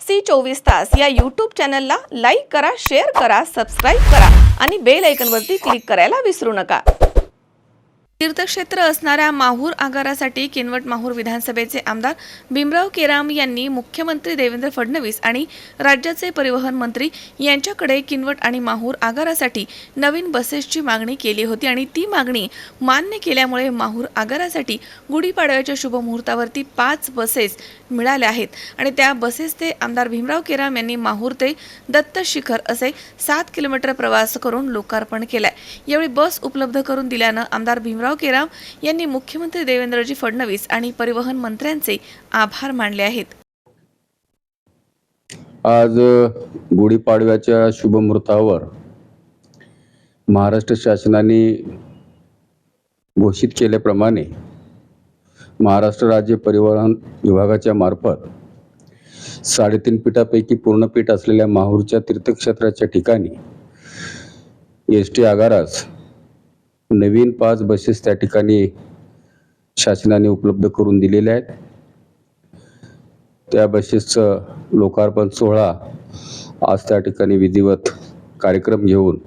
C 24 तास या YouTube चॅनलला लाईक करा, शेअर करा, सबस्क्राईब करा आणि बेल आयकॉनवरती क्लिक करायला विसरू नका। तीर्थक्षेत्र असणाऱ्या माहूर आगारासाठी किनवट माहूर विधानसभेचे आमदार भीमराव केराम यांनी मुख्यमंत्री देवेंद्र फडणवीस आणि राज्याचे परिवहन मंत्री यांच्याकडे किनवट आणि माहूर आगारासाठी नवीन बसेसची मागणी केली होती आणि ती मागणी मान्य केल्यामुळे माहूर आगारासाठी गुढीपाडव्याच्या शुभ मुहूर्तावरती 5 बसेस मिळाल्या आहेत आणि त्या बसेसचे आमदार भीमराव केराम यांनी माहूर ते दत्त शिखर असे 7 किलोमीटर प्रवास करून लोकार्पण केलाय। यावेळी बस उपलब्ध करून दिल्यानं आमदार भीमराव केराम यांनी मुख्यमंत्री देवेंद्रजी फडणवीस आणि परिवहन मंत्र्यांचे आभार मानले आहेत। आज गुढीपाडव्याच्या शुभ मुहूर्तावर महाराष्ट्र शासनाने घोषित केल्याप्रमाणे महाराष्ट्र राज्य परिवहन विभागाच्या मार्फत 3.5 पीठापैकी पूर्ण पीठ असलेल्या माहूरच्या तीर्थक्षेत्राच्या ठिकाणी एसटी आगारास नवीन 5 बसेस त्या ठिकाणी शासनाने उपलब्ध करून दिलेल्या आहेत। त्या बसेसचं लोकार्पण सोहळा आज त्या ठिकाणी विधिवत कार्यक्रम घेऊन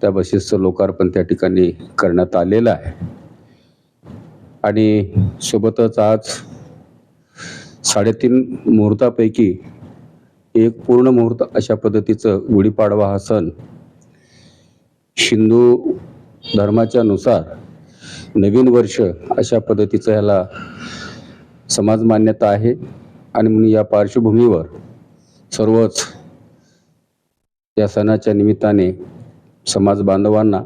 त्या बसेसचं लोकार्पण त्या ठिकाणी करण्यात आलेलं आहे आणि सोबतच आज 3.5 मुहूर्तापैकी एक पूर्ण मुहूर्त अशा पद्धतीचं गुढीपाडवा हा सण हिंदू धर्माच्या नुसार नवीन वर्ष अशा पद्धतीचं याला समाज मान्यता आहे आणि म्हणून या पार्श्वभूमीवर सर्वच या सणाच्या निमित्ताने समाज बांधवांना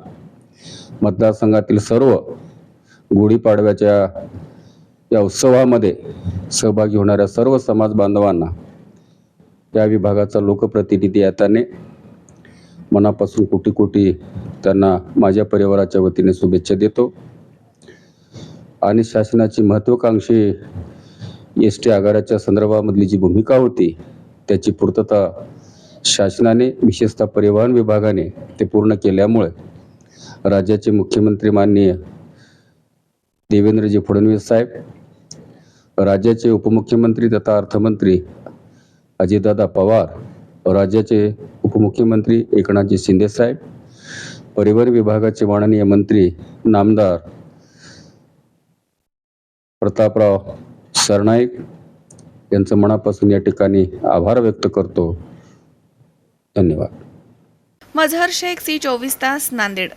मतदारसंघातील सर्व गुढीपाडव्याच्या या उत्सवामध्ये सहभागी होणाऱ्या सर्व समाज बांधवांना या विभागाचा लोकप्रतिनिधी याताने मनापासून कोटी कोटी त्यांना माझ्या परिवाराच्या वतीने शुभेच्छा देतो आणि शासनाची महत्त्वाकांक्षी एसटी आगाराच्या संदर्भामधली जी भूमिका होती त्याची पूर्तता शासनाने विशेषतः परिवहन विभागाने ते पूर्ण केल्यामुळे राज्याचे मुख्यमंत्री माननीय देवेंद्रजी फडणवीस साहेब, राज्याचे उपमुख्यमंत्री तथा अर्थमंत्री अजितदादा पवार, राज्याचे उपमुख्यमंत्री एकनाथजी शिंदे साहेब, परिवहन विभागाचे माननीय मंत्री नामदार प्रतापराव सरनाईक यांचं मनापासून या ठिकाणी आभार व्यक्त करतो। धन्यवाद। मजहर शेख, सी 24 तास, नांदेड।